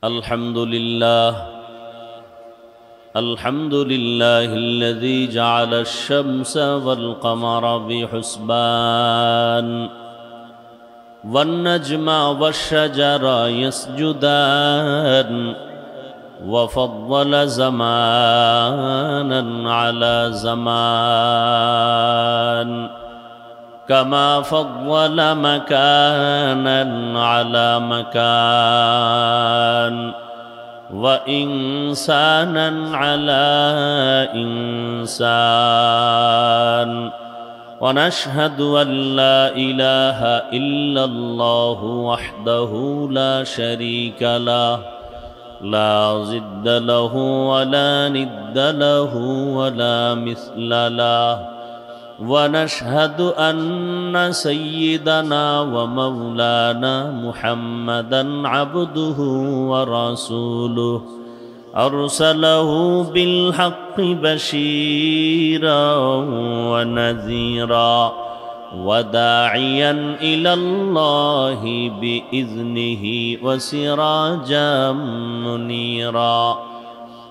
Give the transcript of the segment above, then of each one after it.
الحمد لله الذي جعل الشمس والقمر بحسبان والنجم والشجر يسجدان وفضل زمانا على زمان كما فضل مكانا على مكان وإنسانا على إنسان ونشهد أن لا إله إلا الله وحده لا شريك له لا ضد له ولا ند له ولا مثل له ونشهد أن سيدنا ومولانا محمدًا عبده ورسوله أرسله بالحق بشيرا ونذيرا وداعيا إلى الله بإذنه وسراجا منيرا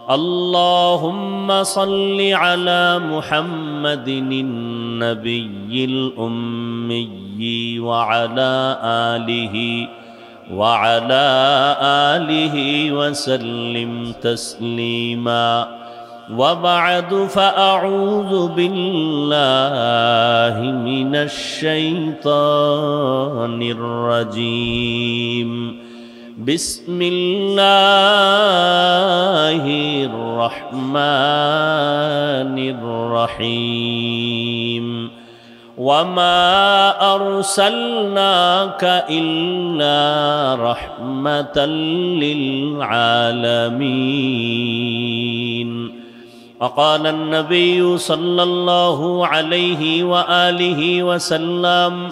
اللهم صل على محمد النبي الأمي وعلى آله وسلم تسليما وبعد فأعوذ بالله من الشيطان الرجيم بسم الله الرحمن الرحيم وما أرسلناك إلا رحمة للعالمين وقال النبي صلى الله عليه وآله وسلم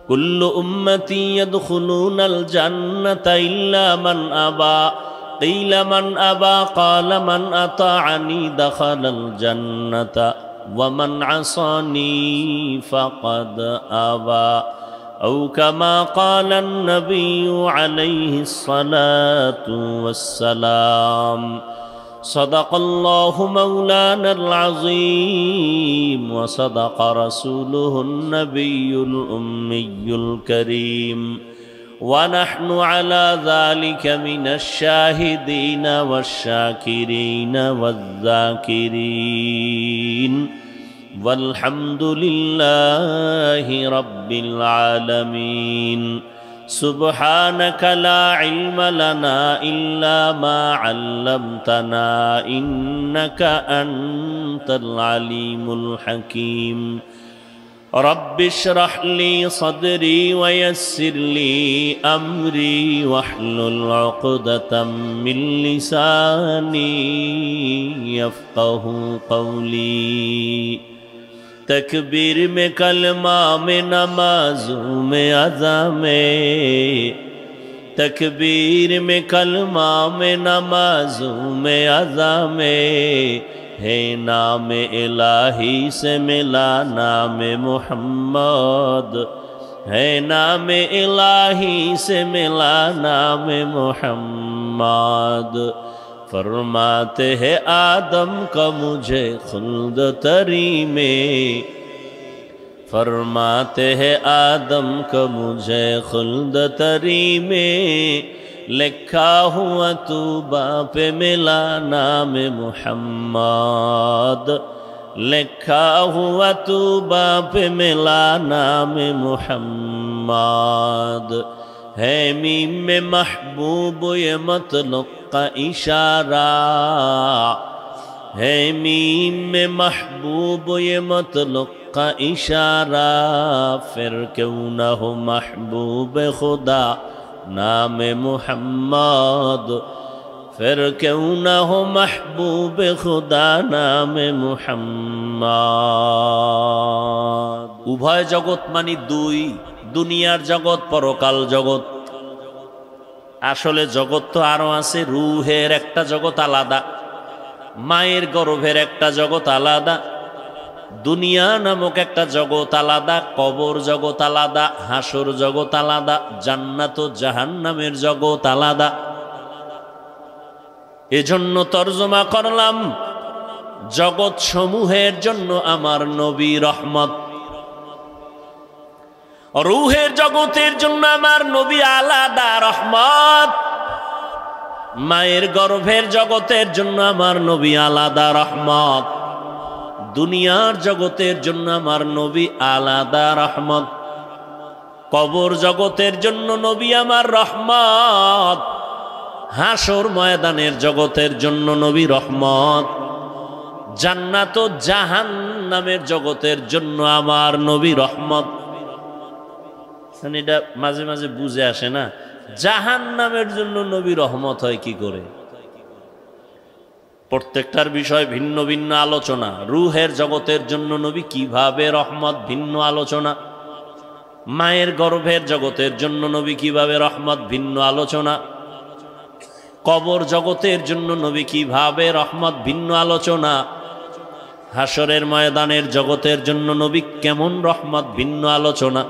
كل أمتي يدخلون الجنة إلا من أبى قيل من أبى قال من أطاعني دخل الجنة ومن عصاني فقد أبى أو كما قال النبي عليه الصلاة والسلام صدق الله مولانا العظيم وصدق رسوله النبي الأمي الكريم ونحن على ذلك من الشاهدين والشاكرين والذاكرين والحمد لله رب العالمين سبحانك لا علم لنا إلا ما علمتنا إنك أنت العليم الحكيم رب اشرح لي صدري ويسر لي أمري واحلل عقدة من لساني يفقه قولي تکبیر میں کلمہ میں نمازوں میں اذا میں تکبیر میں کلمہ میں نمازوں میں اذا میں ہے نام الہی سے ملا نام محمد ہے نام الہی سے ملا نام محمد فرماتے ہیں آدم کا مجھے خلد تری میں فرماتے ہیں آدم کا مجھے خلد تری میں لکھا ہوا توبہ پہ ملا نام محمد لکھا ہوا توبہ پہ ملا نام محمد ہے میم میں محبوب یہ مطلق کا اشارہ ہے میم میں محبوب یہ مطلق کا اشارہ پھر کیوں نہ ہو محبوب خدا نام محمد پھر کیوں نہ ہو محبوب خدا نام محمد উভয় জগৎ মানে দুই দুনিয়ার জগৎ পরকাল জগৎ আসলে জগৎ তো আরো আছে রূহের একটা জগৎ আলাদা মায়ের গর্ভের একটা জগৎ আলাদা দুনিয়া নামক একটা জগৎ আলাদা, কবর জগৎ আলাদা, হাসর জগৎ আলাদা, জান্নাত ও জাহান্নামের জগৎ আলাদা। এজন্য তরজমা করলাম, জগৎ সমূহের জন্য আমার নবী রহমত, রূহের জগতের জন্য আমার নবী আলাদা রহমত, মায়ের গর্ভের জগতের জন্য আমার নবী আলাদা রহমত, দুনিয়ার জগতের জন্য আমার নবী আলাদা রহমত, কবর জগতের জন্য নবী আমার রহমত, হাসর ময়দানের জগতের জন্য নবী রহমত, জান্নাত ও জাহান্নামের জগতের জন্য আমার নবী রহমত। এটা মাঝে মাঝে বুঝে আসে না, জাহান্নামের জন্য নবী রহমত হয় কি করে? প্রত্যেকটার বিষয় ভিন্ন ভিন্ন আলোচনা। রূহের জগতের জন্য নবী কিভাবে রহমত, ভিন্ন আলোচনা। মায়ের গর্ভের জগতের জন্য নবী কিভাবে রহমত, ভিন্ন আলোচনা। কবর জগতের জন্য নবী কিভাবে রহমত, ভিন্ন আলোচনা। হাসরের ময়দানের জগতের জন্য নবী কেমন রহমত, ভিন্ন আলোচনা।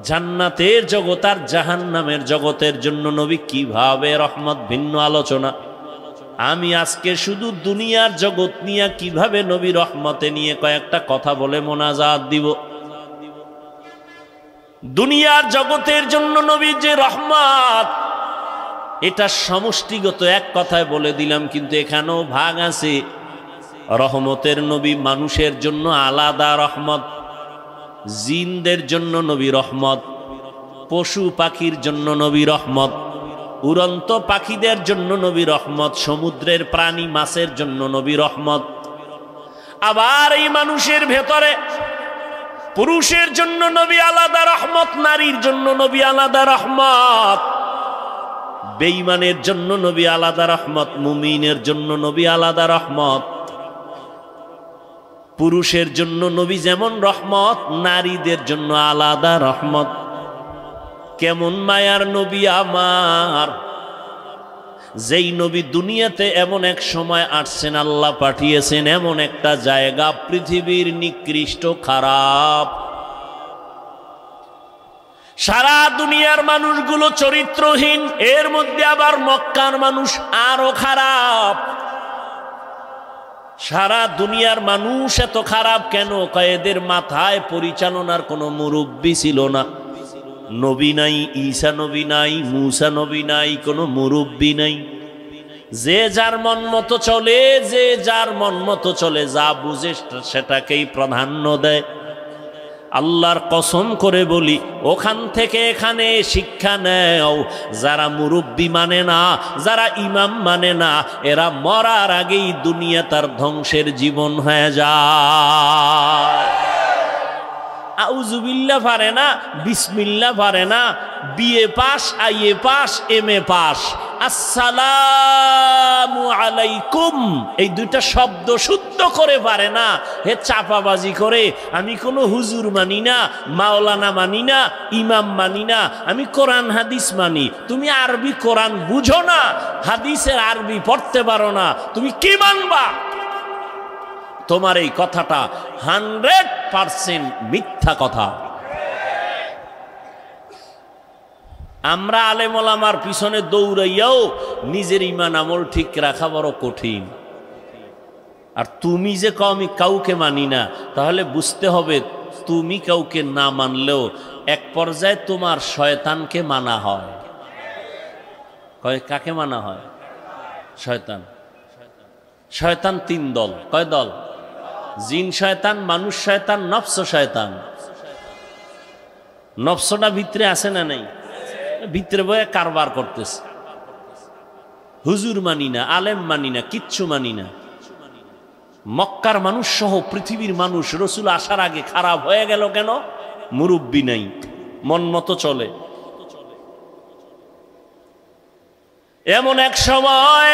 জান্নাতের জগৎ আর জাহান্নামের জগতের জন্য নবী কিভাবে রহমত, ভিন্ন আলোচনা। আমি আজকে শুধু দুনিয়ার জগৎ নিয়ে কিভাবে নবী রহমতে নিয়ে কয়েকটা কথা বলে মোনাজাত দিব। দুনিয়ার জগতের জন্য নবী যে রহমত, এটা সমষ্টিগত এক কথায় বলে দিলাম, কিন্তু এখানেও ভাগ আছে। রহমতের নবী মানুষের জন্য আলাদা রহমত, জিনদের জন্য নবী রহমত, পশু পাখির জন্য নবী রহমত, উড়ন্ত পাখিদের জন্য নবী রহমত, সমুদ্রের প্রাণী মাছের জন্য নবী রহমত। আবার এই মানুষের ভেতরে পুরুষের জন্য নবী আলাদা রহমত, নারীর জন্য নবী আলাদা রহমত, বেঈমানের জন্য নবী আলাদা রহমত, মুমিনের জন্য নবী আলাদা রহমত। পুরুষের জন্য নবী যেমন রহমত, নারীদের জন্য আলাদা রহমত। কেমন মায়ার নবী আমার, যেই নবী দুনিয়াতে এমন এক সময় আসছেন, আল্লাহ পাঠিয়েছেন এমন একটা জায়গা পৃথিবীর নিকৃষ্ট খারাপ, সারা দুনিয়ার মানুষগুলো চরিত্রহীন, এর মধ্যে আবার মক্কার মানুষ আরো খারাপ। সারা দুনিয়ার মানুষ এত খারাপ কেন? এদের মাথায় পরিচালনার কোনো মুরব্বী ছিল না, নবী নাই, ঈসা নবী নাই, মুসা নবী নাই, কোনো মুরব্বী নাই। যে যার মন মতো চলে, যে যার মন মতো চলে, যা বুঝে সেটাকেই প্রাধান্য দেয়। আল্লাহর কসম করে বলি, ওখান থেকে এখানে শিক্ষা নেও। যারা মুরব্বী মানে না, যারা ইমাম মানে না, এরা মরার আগেই দুনিয়া তার ধ্বংসের জীবন হয়ে যায়। আউযুবিল্লাহ পারে না, বিসমিল্লাহ পারে না, BA pass, IA pass, MA pass, আসসালামু আলাইকুম এই দুইটা শব্দ শুদ্ধ করে পারে না। হে চাপাবাজি করে, আমি কোনো হুজুর মানি না, মাওলানা মানি না, ইমাম মানি না, আমি কোরআন হাদিস মানি। তুমি আরবি কোরআন বুঝো না, হাদিসের আরবি পড়তে পারো না, তুমি কি মানবা? তোমার এই কথাটা 100% মিথ্যা কথা। আমরা আলেম ওলামার পিছনে দৌড়াইয়াও নিজের ঈমান আমল ঠিক রাখা বড় কঠিন। আর তুমি যে কও আমি কাউকে মানি না, তাহলে বুঝতে হবে তুমি কাউকে না মানলেও এক পর্যায়ে তোমার শয়তানকে মানা হয়। কাকে মানা হয়? শয়তান। শয়তান 3 দল। কয় দল? জিন শয়তান, মানুষ শয়তান, নফস শয়তান। নফসটা ভিতরে আছে না নাই? ভিতরে বয়ে কারবার করতেছে। হুজুর মানি না, আলেম মানি না, কিচ্ছু মানি না। মক্কার মানুষ সহ পৃথিবীর মানুষ রসুল আসার আগে খারাপ হয়ে গেল কেন? মুরব্বি নাই, মন মতো চলে। এমন এক সময়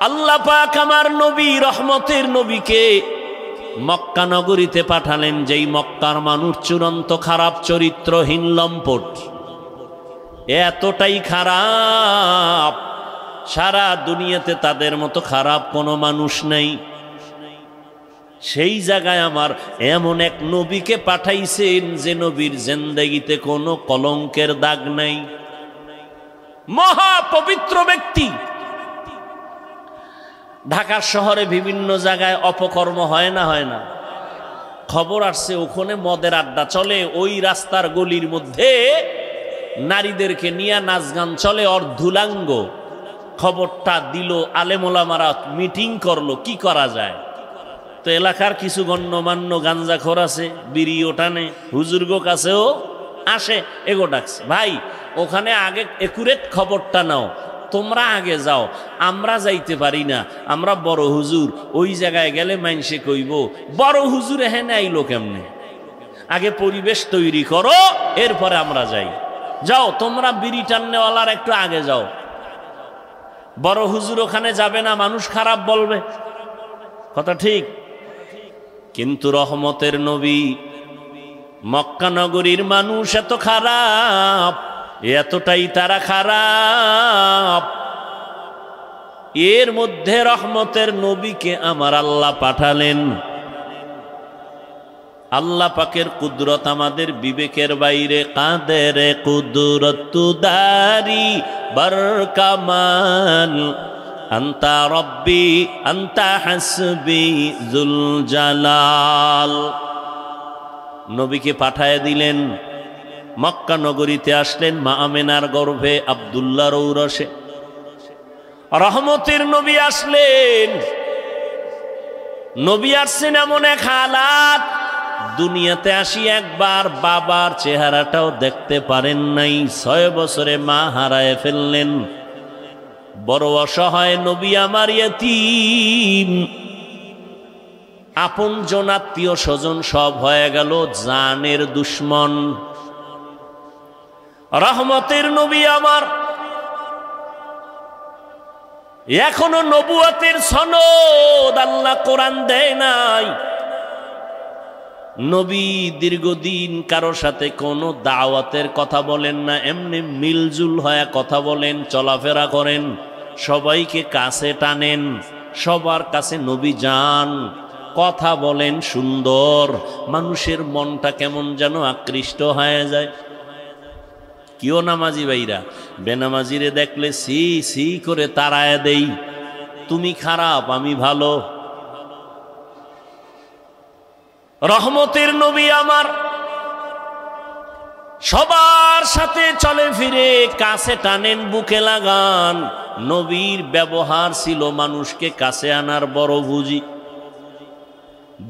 আল্লাহ পাক আমার নবী, রহমতের নবীকে মক্কা নগরীতে পাঠালেন, যেই মক্কার মানুষ চূড়ান্ত খারাপ, চরিত্রহীন, লম্পট, এতটাই খারাপ সারা দুনিয়াতে তাদের মতো খারাপ কোনো মানুষ নেই। সেই জায়গায় আমার এমন এক নবীকে পাঠাইছেন যে নবীর জিন্দেগিতে কোনো কলঙ্কের দাগ নাই, মহা পবিত্র ব্যক্তি। ঢাকার শহরে বিভিন্ন জায়গায় অপকর্ম হয় না হয় না? খবর আসছে ওখানে মদের আড্ডা চলে, ওই রাস্তার গলির মধ্যে নারীদেরকে নিয়ে নাচ গান চলে অর্ধুলাঙ্গ। খবরটা দিল, আলেমোলামারা মিটিং করলো কি করা যায়। তো এলাকার কিছু গণ্যমান্য গাঞ্জাখোর আছে, বিড়িও টানে, হুজুর্গ কাছেও আসে, এগো ডাকছে, ভাই ওখানে আগে একুরেট খবরটা নাও, তোমরা আগে যাও, আমরা যাইতে পারি না, আমরা বড় হুজুর, ওই জায়গায় গেলে মাইনসে কইব বড় হুজুর এখানে আইলো কেমনে, আগে পরিবেশ তৈরি করো এরপরে আমরা যাই। যাও তোমরা বিড়ি টান্নেওয়ালার একটু আগে যাও, বড় হুজুর ওখানে যাবে না, মানুষ খারাপ বলবে, কথা ঠিক। কিন্তু রহমতের নবী, মক্কা নগরীর মানুষ এত খারাপ, এতটাই তারা খারাপ, এর মধ্যে রহমতের নবীকে আমার আল্লাহ পাঠালেন। আল্লাহ পাকের কুদরত আমাদের বিবেকের বাইরে, কাদের কুদরত দারি বরকামাল, আন্তা রব্বি আন্তা হাসবি জুল জালাল। নবীকে পাঠায় দিলেন, মক্কা নগরীতে আসলেন মা আমেনার গর্ভে আব্দুল্লাহর ঔরসে। রহমতের নবী আসলেন, নবী আসছেন এমন এক হালাত, দুনিয়াতে আসি একবার বাবার চেহারাটাও দেখতে পারেন নাই, 6 বছরে মা হারায় ফেললেন। বড় অসহায় নবী আমার ইয়তীম, আপন জন আত্মীয় স্বজন সব হয়ে গেল জানের দুশ্মন। রহমতের নবী আমার এখনো নবুয়তের সনদ আল্লাহ কোরআন দেয় নাই। নবী দীর্ঘদিন কারোর সাথে কোনো দাওয়াতের কথা বলেন না, এমনি মিলজুল হয়ে কথা বলেন, চলাফেরা করেন, সবাইকে কাছে টানেন, সবার কাছে নবী যান, কথা বলেন সুন্দর, মানুষের মনটা কেমন যেন আকৃষ্ট হয়ে যায়। কিও নামাজি ভাইরা বেনামাজিরে দেখলে সি সি করে তাড়ায় দেই, তুমি খারাপ আমি ভালো। রহমতের নবী আমার সবার সাথে চলে ফিরে, কাছে টানেন, বুকে লাগান। নবীর ব্যবহার ছিল মানুষকে কাছে আনার বড় বুঝি।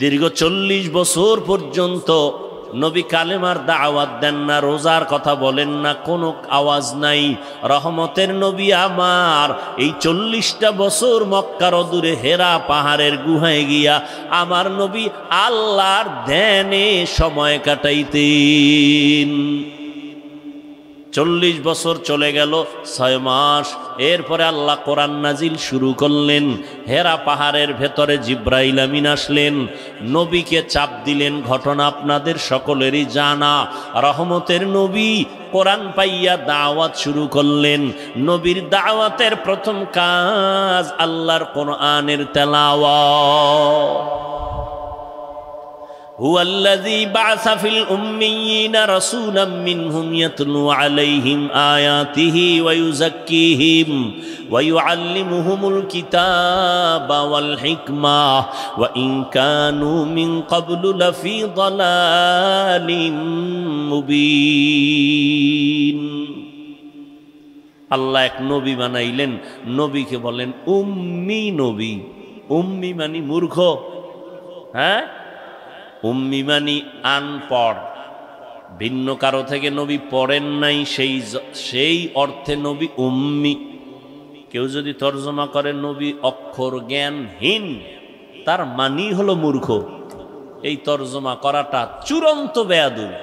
দীর্ঘ 40 বছর পর্যন্ত নবী কালেমার দাওয়াত দেন না, রোজার কথা বলেন না, কোনো আওয়াজ নাই। রহমতের নবী আমার এই 40টা বছর মক্কার অদূরে হেরা পাহাড়ের গুহায় গিয়া আমার নবী আল্লাহর ধ্যানে সময় কাটাইতেন। 40 বছর চলে গেল, 6 মাস। এরপরে আল্লাহ কোরআন নাজিল শুরু করলেন। হেরা পাহাড়ের ভেতরে জিব্রাইল আমিন আসলেন, নবীকে চাপ দিলেন। ঘটনা আপনাদের সকলেরই জানা। রহমতের নবী কোরআন পাইয়া দাওয়াত শুরু করলেন। নবীর দাওয়াতের প্রথম কাজ আল্লাহর কোরআনের তেলাওয়াত। هو الذي بعث في الأميين رسولا منهم يتلو عليهم آياته ويزكيهم ويعلمهم الكتاب والحكمة وإن كانوا من قبل لفي ضلال مبين। আল্লাহ এক নবী বানাইলেন, নবীকে বলেন উম্মি নবী। উম্মি মানে মূর্খ, হ্যাঁ, উম্মি মানি আনপড়, ভিন্ন কারো থেকে নবী পড়েন নাই, সেই অর্থে নবী উম্মি। কেউ যদি তর্জমা করে নবী অক্ষর জ্ঞানহীন, তার মানি হলো মূর্খ। এই তর্জমা করাটা চূড়ান্ত বেয়াদবি।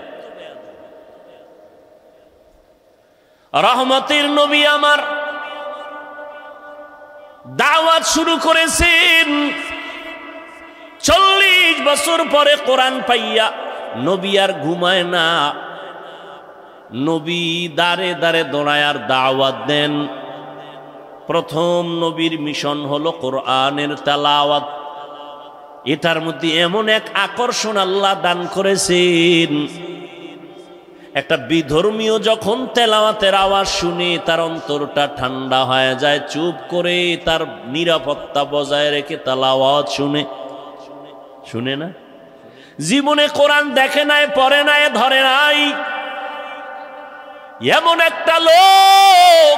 রহমতের নবী আমার দাওয়াত শুরু করেছেন। 40 বছর পরে কোরআন পাইয়া নবী আর ঘুমায় না, নবী দাঁড়ে দাঁড়ে দৌড়ায় আর দাওয়াত দেন। প্রথম নবীর মিশন হলো কোরআনের তেলাওয়াত। এটার মধ্যে এমন এক আকর্ষণ আল্লাহ দান করেছেন, একটা বিধর্মীয় যখন তেলাওয়াতের আওয়াজ শুনে তার অন্তরটা ঠান্ডা হয়ে যায়, চুপ করে তার নিরাপত্তা বজায় রেখে তেলাওয়াত শুনে না। জীবনে কোরআন দেখে নাই, পড়ে নাই, ধরে নাই, এমন একটা লোক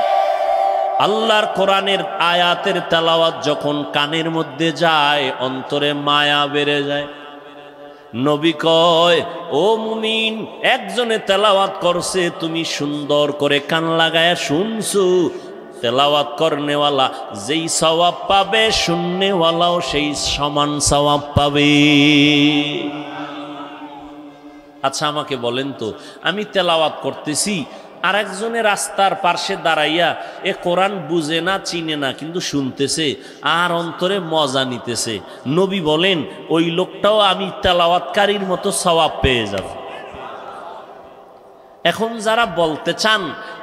আল্লাহর কোরআনের আয়াতের তেলাওয়াত যখন কানের মধ্যে যায় অন্তরে মায়া বেড়ে যায়। নবী কয়, ও মুমিন, একজনে তেলাওয়াত করছে, তুমি সুন্দর করে কান লাগায় শুনছো। তেলাওয়াত করনেওয়ালা যেই সওয়াব পাবে, শুননেওয়ালাও সেই সমান সওয়াব পাবে। আচ্ছা আমাকে বলেন তো, আমি তেলাওয়াত করতেছি, আর একজনের রাস্তার পাশে দাঁড়াইয়া এ কোরআন বুঝে না, চিনে না, কিন্তু শুনতেছে আর অন্তরে মজা নিতেছে। নবী বলেন ওই লোকটাও আমি তেলাওয়াতকারীর মতো সওয়াব পেয়ে যাব। এখন যারা বলতে চান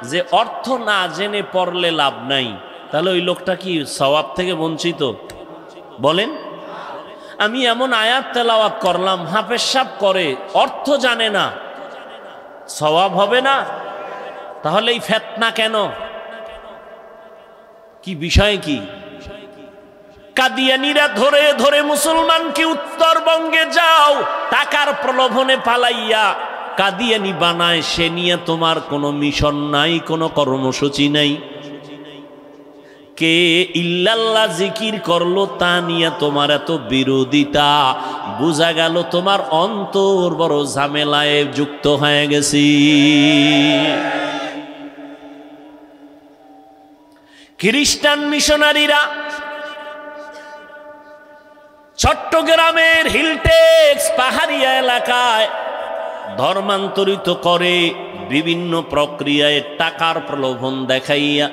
যে অর্থ না জেনে পড়লে লাভ নাই, তাহলে ওই লোকটা কি সওয়াব থেকে বঞ্চিত? বলেন। আমি এমন আয়াত তেলাওয়াত করলাম, হাফেজ সাহেব করে, অর্থ জানে না, সওয়াব হবে না? তাহলে এই ফিতনা কেন? কি বিষয় কি? কাদিয়ানীরা ধরে ধরে মুসলমানকে উত্তরবঙ্গে যাও টাকার প্রলোভনে পালাইয়া কাদিয়ানী বানায়, সে নিয়ে তোমার কোনো মিশন নাই, কোনো কর্মসূচি নাই। কে ইল্লাল্লাহ জিকির করলো তা নিয়ে তোমার এত বিরোধিতা, বোঝা গেল তোমার অন্তর বড় ঝামেলায় যুক্ত হয়ে গেছি। খ্রিস্টান মিশনারিরা চট্টগ্রামের হিলটেক্স পাহাড়িয়া এলাকায় ধর্মান্তরিত করে বিভিন্ন প্রক্রিয়ায় টাকার প্রলোভন দেখাইয়া।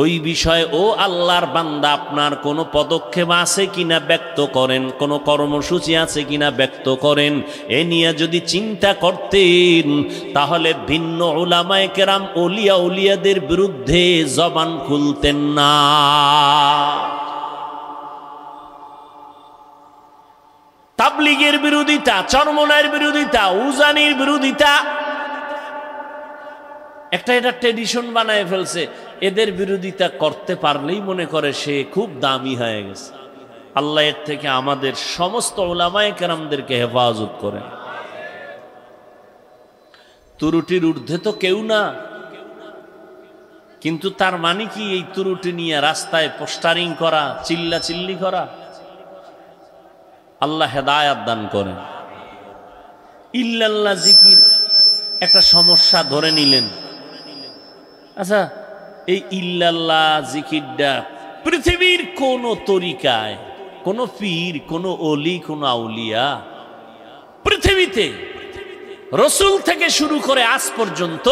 ওই বিষয়ে ও আল্লাহর বান্দা, আপনার কোনো পদক্ষেপ আছে কিনা ব্যক্ত করেন, কোনো কর্মসূচি আছে কিনা ব্যক্ত করেন। এ নিয়ে যদি চিন্তা করতেন তাহলে ভিন্ন উলামায়ে কেরাম, ওলিয়া উলিয়াদের বিরুদ্ধে জবান খুলতেন না। তাবলীগের বিরোধিতা, চরমনায়ের বিরোধিতা, উজানির বিরোধিতা, একটা এটা ট্রেডিশন বানায় ফেলছে। এদের বিরোধিতা করতে পারলেই মনে করে সে খুব দামি হয়ে গেছে। আল্লাহ এর থেকে আমাদের সমস্ত উলামায়ে কেরামদেরকে হেফাজত করেন। ত্রুটির ঊর্ধ্বে তো কেউ না, কিন্তু তার মানে কি এই ত্রুটি নিয়ে রাস্তায় পোস্টারিং করা, চিল্লাচিল্লি করা? আল্লাহ হেদায়াত দান করেন। ইল্লাল্লাহ জিকির একটা সমস্যা ধরে নিলেন। আচ্ছা, এই ইল্লাল্লাহ জিকিরটা পৃথিবীর কোন তরিকায়, কোন পীর, কোন অলি, কোন আউলিয়া পৃথিবীতে রসুল থেকে শুরু করে আজ পর্যন্ত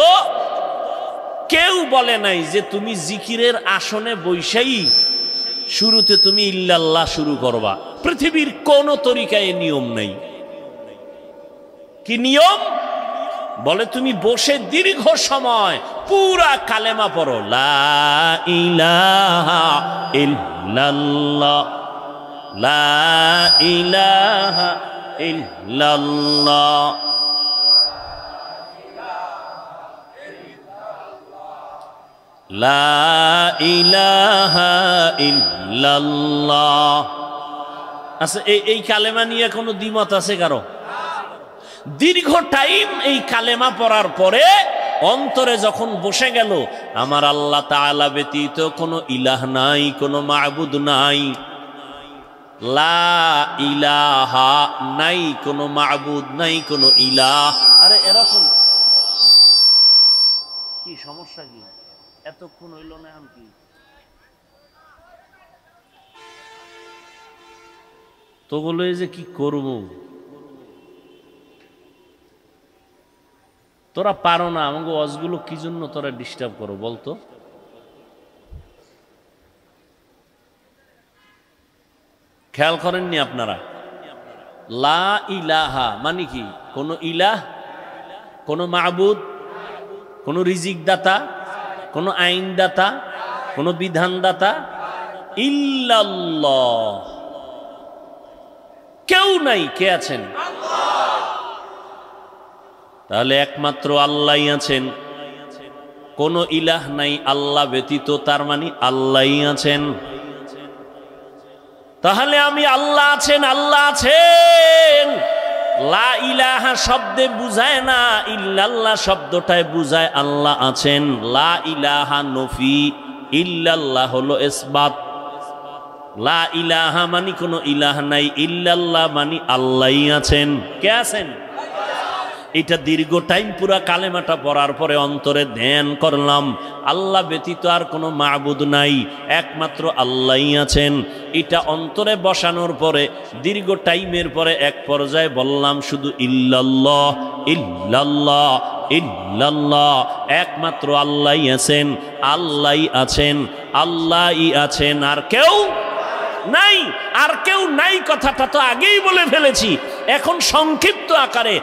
কেউ বলে নাই যে তুমি জিকিরের আসনে বৈশাই শুরুতে তুমি ইল্লাল্লাহ শুরু করবা। পৃথিবীর কোন তরিকায় নিয়ম নাই। কি নিয়ম? বলে তুমি বসে দীর্ঘ সময় পুরা কালেমা পড়ো, লা ইলাহা ইল্লাল্লাহ, লা ইলাহা ইল্লাল্লাহ, লা ইলাহা ইল্লাল্লাহ। আচ্ছা, এই কালেমা নিয়ে কোনো দ্বিমত আছে কারো? দীর্ঘ টাইম এই কালেমা পড়ার পরে অন্তরে যখন বসে গেল আমার আল্লাহ তাআলা ব্যতীত কোনো ইলাহ নাই, কোনো মাবুদ নাই, লা ইলাহা নাই, কোনো মাবুদ নাই, কোনো ইলাহ। আরে এরকম কি সমস্যা? কি এতক্ষণ হইল না? এখন কি তো বলে যে কি করব? তোরা পারো না, আমাকে ওয়াজগুলো কি জন্য তোরা ডিস্টার্ব করো বলতো? খেয়াল করেননি আপনারা? লা ইলাহা মানে কি? কোন ইলাহ, কোন মাবুদ, কোন রিজিক দাতা, কোন আইন দাতা, কোন বিধান দাতা ইল্লাল্লাহ, কেউ নাই। কে আছেন? তাহলে একমাত্র আল্লাহই আছেন, কোনো ইলাহ নাই আল্লাহ ব্যতীত, তার মানে আল্লাহই আছেন। তাহলে আমি আল্লাহ আছেন, আল্লাহ আছেন লা ইলাহা শব্দে বুঝায় না, ইল্লাল্লাহ শব্দটায় বুঝায় আল্লাহ আছেন। লা ইলাহা নফি, ইল্লাল্লাহ হলো ইসবাত। লা ইলাহা মানে কোনো ইলাহ নাই, ইল্লাল্লাহ মানে আল্লাহই আছেন। কে আছেন? এটা দীর্ঘ টাইম পুরা কালেমাটা পড়ার পরে অন্তরে ধ্যান করলাম, আল্লাহ ব্যতীত আর কোনো মাবুদ নাই, একমাত্র আল্লাহই আছেন। এটা অন্তরে বসানোর পরে দীর্ঘ টাইমের পরে এক পর্যায়ে বললাম শুধু ইল্লাল্লাহ, ইল্লাল্লাহ, ইল্লাল্লাহ, একমাত্র আল্লাহই আছেন, আল্লাহই আছেন, আল্লাহই আছেন, আর কেউ নাই, আর কেউ নাই। কথাটা তো আগেই বলে ফেলেছি, এখন সংক্ষিপ্ত আকারে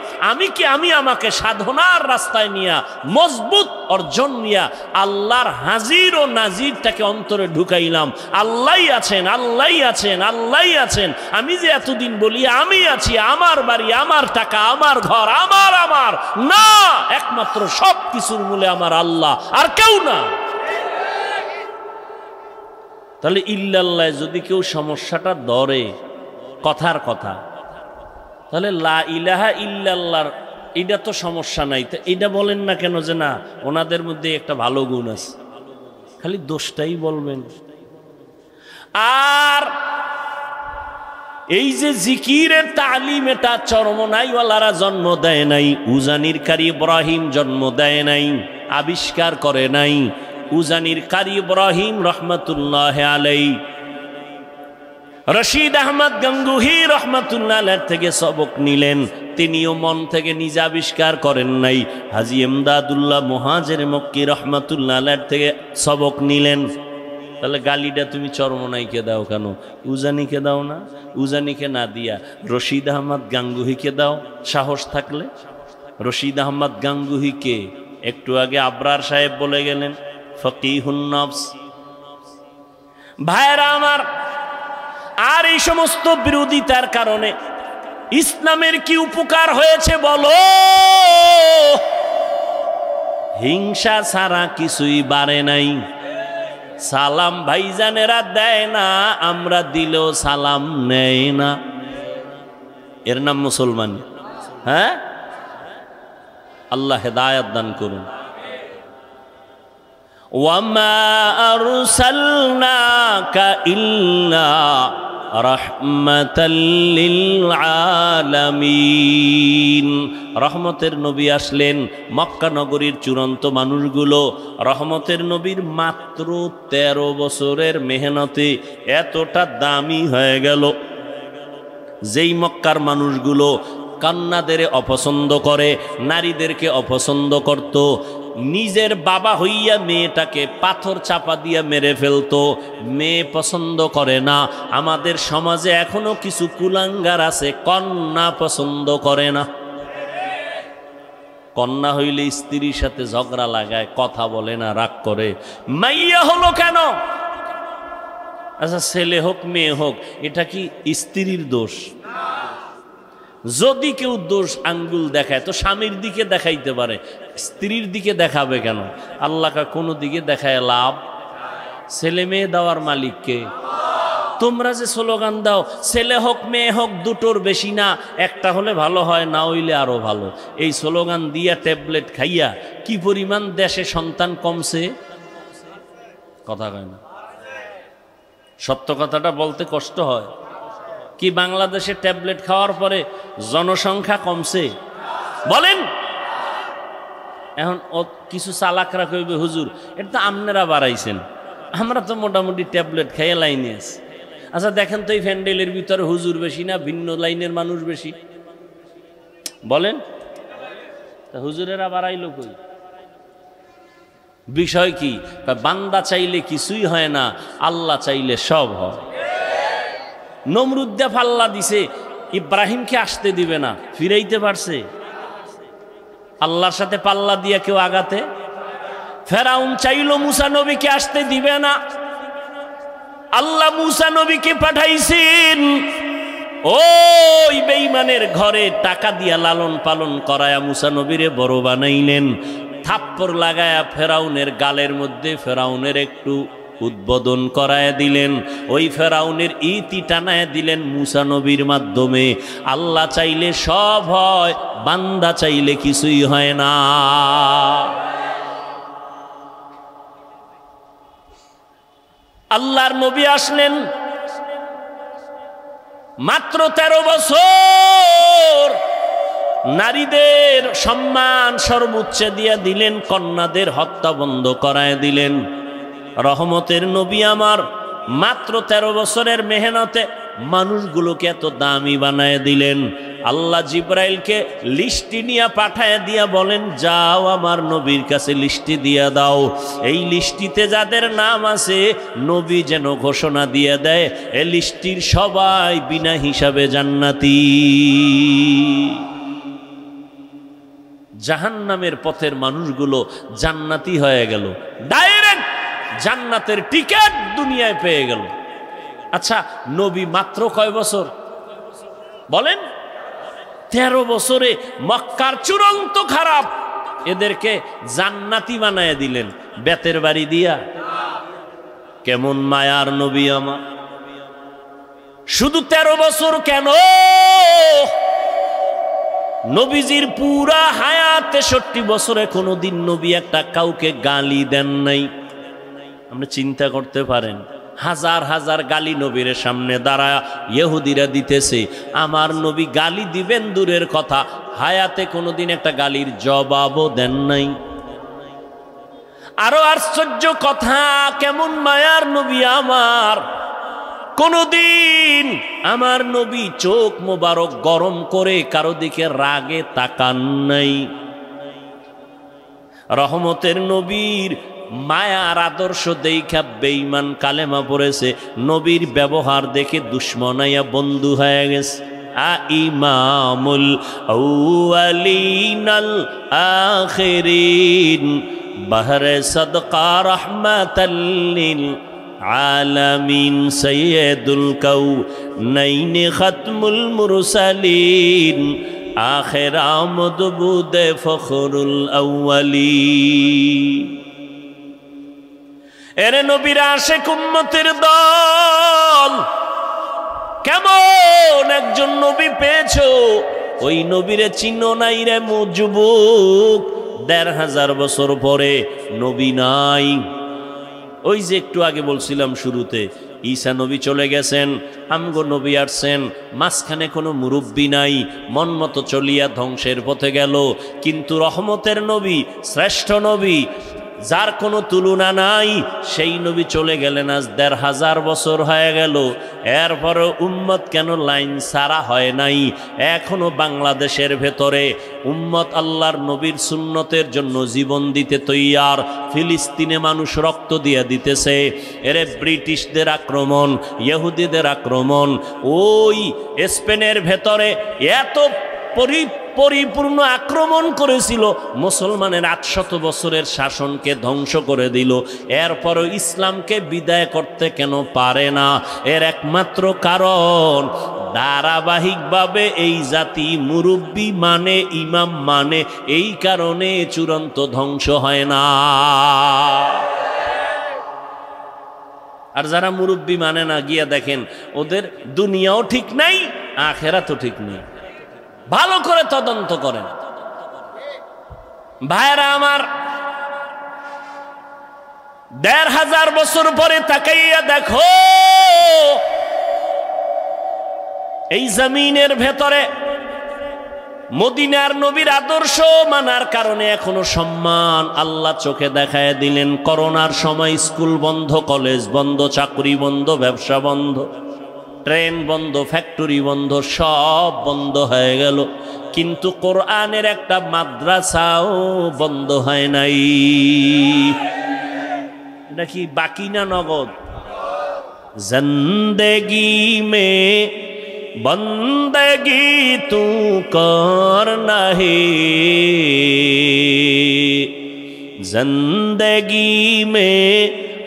আমি আমাকে সাধনার রাস্তায় নিয়া, মজবুত অর্জন নিয়া আল্লাহর হাজির ও নাজিরটাকে অন্তরে ঢুকাইলাম। আল্লাহই আছেন, আল্লাহই আছেন, আল্লাহই আছেন। আমি যে এতদিন বলি আমি আছি, আমার বাড়ি, আমার টাকা, আমার ঘর, আমার না, একমাত্র সব কিছুর মূলে আমার আল্লাহ, আর কেউ না। তাহলে ইল্লাল্লাহ যদি কেউ সমস্যাটা ধরে, কথার কথা, তাহলে লা ইলাহা ইল্লাল্লাহর এটা তো সমস্যা নাই, তো এটা বলেন না কেন যে না ওনাদের মধ্যে একটা ভালো গুণ আছে, খালি দোষটাই বলবেন। আর এই যে জিকিরের তালিম, এটা চরমনাইওয়ালারা জন্ম দেয় নাই, উজানির কারি ইব্রাহিম জন্ম দেয় নাই, আবিষ্কার করে নাই। উজানির কারি ইব্রাহিম রহমতুল্লাহ আলাই রশিদ আহমদ গঙ্গুহি রহমতুল্লাহ আলাইহির থেকে সবক নিলেন, তিনিও মন থেকে নিজে আবিষ্কার করেন নাই। হাজী ইমদাদুল্লাহ মুহাজির মক্কি রহমতুল্লাহ আলাইহির থেকে সবক নিলেন। তাহলে গালিটা তুমি চরমনাইকে দাও কেন? উজানিকে দাও না? উজানিকে না দিয়া রশিদ আহমদ গাঙ্গুহিকে দাও সাহস থাকলে। রশিদ আহমদ গাঙ্গুহিকে একটু আগে আবরার সাহেব বলে গেলেন ফকিহুন নফস। ভাইরা আমার, আর এই সমস্ত বিরোধিতার কারণে ইসলামের কি উপকার হয়েছে বলো? হিংসা ছাড়া কিছুই বাড়ে নাই। সালাম ভাইজানেরা দেয় না, আমরা দিলেও সালাম নেয় না, এর নাম মুসলমান? হ্যাঁ, আল্লাহ হেদায়েত দান করুন। ওয়ামা আরসালনাকা ইল্লা রাহমাতাল লিল আলামিন। রহমতের নবী আসলেন, মক্কা নগরীর চূড়ান্ত মানুষগুলো রহমতের নবীর মাত্র 13 বছরের মেহনতে এতটা দামি হয়ে গেল। যেই মক্কার মানুষগুলো কন্যাদের অপছন্দ করে, নারীদেরকে অপছন্দ করত, নিজের বাবা হইয়া মেয়েটাকে পাথর চাপা দিয়া মেরে ফেলতো, মেয়ে পছন্দ করে না। আমাদের সমাজে এখনো কিছু কুলাঙ্গার আছে, কন্যা পছন্দ করে না। কন্যা হইলে স্ত্রীর সাথে ঝগড়া লাগায়, কথা বলে না, রাগ করে। মাইয়া হলো কেন? আচ্ছা, ছেলে হোক মেয়ে হোক, এটা কি স্ত্রীর দোষ? যদি কেউ দোষ আঙ্গুল দেখায় তো স্বামীর দিকে দেখাইতে পারে, স্ত্রীর দিকে দেখাবে কেন? আল্লাহকে কোনো দিকে দেখায় লাভ? ছেলে মেয়ে দেওয়ার মালিককে। তোমরা যে স্লোগান দাও ছেলে হোক মেয়ে হোক দুটোর বেশি না, একটা হলে ভালো হয়, না হইলে আরো ভালো, এই স্লোগান দিয়া ট্যাবলেট খাইয়া কি পরিমাণ দেশে সন্তান কমছে? কথা কয় না, সত্য কথাটা বলতে কষ্ট হয়। কি বাংলাদেশে ট্যাবলেট খাওয়ার পরে জনসংখ্যা কমছে? বলেন। এখন কিছু চালাকরা কইবে হুজুর এটা তো আপনারা বাড়াইছেন, আমরা তো মোটামুটি ট্যাবলেট খাইয়ে লাইনে আছি। আচ্ছা দেখেন তো এই প্যান্ডেলের ভিতরে হুজুর বেশি না ভিন্ন লাইনের মানুষ বেশি? বলেন, হুজুরেরা বাড়াইলো কই? বিষয় কি? বান্দা চাইলে কিছুই হয় না, আল্লাহ চাইলে সব হয়। নমরুদ্দে পাল্লা দিছে, ইব্রাহিমকে আসতে দিবে না, ফিরাইতে পারছে? আল্লাহর সাথে পাল্লা দিয়া কেউ আগাতে? ফেরাউন চাইলো মুসা নবীকে আসতে দিবে না, আল্লাহ মুসা নবীকে পাঠাইছেন। ওই বেঈমানের ঘরে টাকা দিয়া লালন পালন করায়া মুসা নবীরে বড় বানাইলেন। থাপ্পড় লাগায়া ফেরাউনের গালের মধ্যে ফেরাউনের একটু উদ্বোধন করায় দিলেন। ওই ফেরাউনের ইতি টানায় দিলেন মুসা নবীর মাধ্যমে। আল্লাহ চাইলে সব হয়, বান্দা চাইলে কিছুই হয় না। আল্লাহর নবী আসলেন মাত্র 13 বছর, নারীদের সম্মান সর্বোচ্চ দিয়া দিলেন, কন্যাদের হত্যা বন্ধ করায় দিলেন। রহমতের নবী আমার মাত্র 13 বছরের মেহনতে মানুষগুলোকে এত দামি বানায় দিলেন। আল্লাহ জিব্রাইলকে লিস্টি নিয়ে পাঠায় দিয়া বলেন, যাও আমার নবীর কাছে লিস্টি দিয়া দাও। এই লিস্টিতে যাদের নাম আছে নবী যেন ঘোষণা দিয়ে দেয়, এই লিস্টির সবাই বিনা হিসাবে জান্নাতি। জাহান্নামের পথের মানুষগুলো জান্নাতি হয়ে গেল, ডাইরেক্ট জান্নাতের টিকিট দুনিয়ায় পেয়ে গেল। আচ্ছা, নবী মাত্র কয় বছর বলেন? 13 বছরে মক্কার চূড়ান্ত খারাপ এদেরকে জান্নাতি বানায় দিলেন বেতের বাড়ি দিয়া। কেমন মায়ার নবী আমার! শুধু 13 বছর কেন, নবীজির পুরা হায়াত 63 বছরে কোনোদিন নবী একটা কাউকে গালি দেন নাই। আপনি চিন্তা করতে পারেন, হাজার হাজার গালি নবীর সামনে দাঁড়ায় ইহুদিরা দিতেছে, আমার নবী গালি দিবেন দূরের কথা, হায়াতে কোনোদিন একটা গালির জবাবও দেন নাই। আরো আশ্চর্য কথা, কেমন মায়ার নবী আমার! কোনদিন আমার নবী চোখ মোবারক গরম করে কারো দিকে রাগে তাকান নাই। রহমতের নবীর মায়ার আদর্শ দেখা বেঈমান কালেমা পড়েছে, নবীর ব্যবহার দেখে দুশ্মনাইয়া বন্ধু হয়ে গেছে। ইমামুল আউয়ালিনাল আখিরিন বাহরে সদকা রাহমাতাল লিল আলামিন সাইয়্যিদুল কাউনাইন খাতমুল মুরসালিন আখির আমদ বুদে ফখরুল আউয়ালিন। এরে নবীর আশিক উম্মতের দল, কেমন একজন নবী পেয়েছো, ওই নবীরে চিনো নাই রে যুবক। 1500 বছর পরে নবী নাই। ওই যে একটু আগে বলছিলাম শুরুতে, ঈসা নবী চলে গেছেন, আমগো নবী আসছেন, মাঝখানে কোনো মুরব্বী নাই, মন মতো চলিয়া ধ্বংসের পথে গেল। কিন্তু রহমতের নবী, শ্রেষ্ঠ নবী, যার কোনো তুলনা নাই, সেই নবী চলে গেলেন, আজ 1500 বছর হয়ে গেল। এরপরে উম্মত কেন লাইন ছাড়া হয় নাই? এখনো বাংলাদেশের ভেতরে উম্মত আল্লাহর নবীর সুন্নতের জন্য জীবন দিতে তৈয়ার। ফিলিস্তিনে মানুষ রক্ত দিয়ে দিতেছে। এরে ব্রিটিশদের আক্রমণ, ইহুদিদের আক্রমণ, ওই স্পেনের ভেতরে এত পরিপূর্ণ আক্রমণ করেছিল, মুসলমানের 800 বছরের শাসনকে ধ্বংস করে দিল। এরপরও ইসলামকে বিদায় করতে কেন পারে না? এর একমাত্র কারণ, ধারাবাহিকভাবে এই জাতি মুরব্বী মানে, ইমাম মানে, এই কারণে চূড়ান্ত ধ্বংস হয় না। আর যারা মুরব্বী মানে না, গিয়া দেখেন ওদের দুনিয়াও ঠিক নাই, আখেরাতও ঠিক নেই। ভালো করে তদন্ত করেন ভাইরা আমার। 1500 বছর পরে তাকাইয়া দেখো, এই জমিনের ভেতরে মদিনার নবীর আদর্শ মানার কারণে এখনো সম্মান আল্লাহ চোখে দেখায় দিলেন। করোনার সময় স্কুল বন্ধ, কলেজ বন্ধ, চাকরি বন্ধ, ব্যবসা বন্ধ, ট্রেন বন্ধ, ফ্যাক্টরি বন্ধ, সব বন্ধ হয়ে গেল। কিন্তু কোরআনের একটা মাদ্রাসাও বন্ধ হয় নাই। এটা কি বাকি না নগদ? জিন্দেগি মে বন্দেগি তু করনা হে, জিন্দেগি মে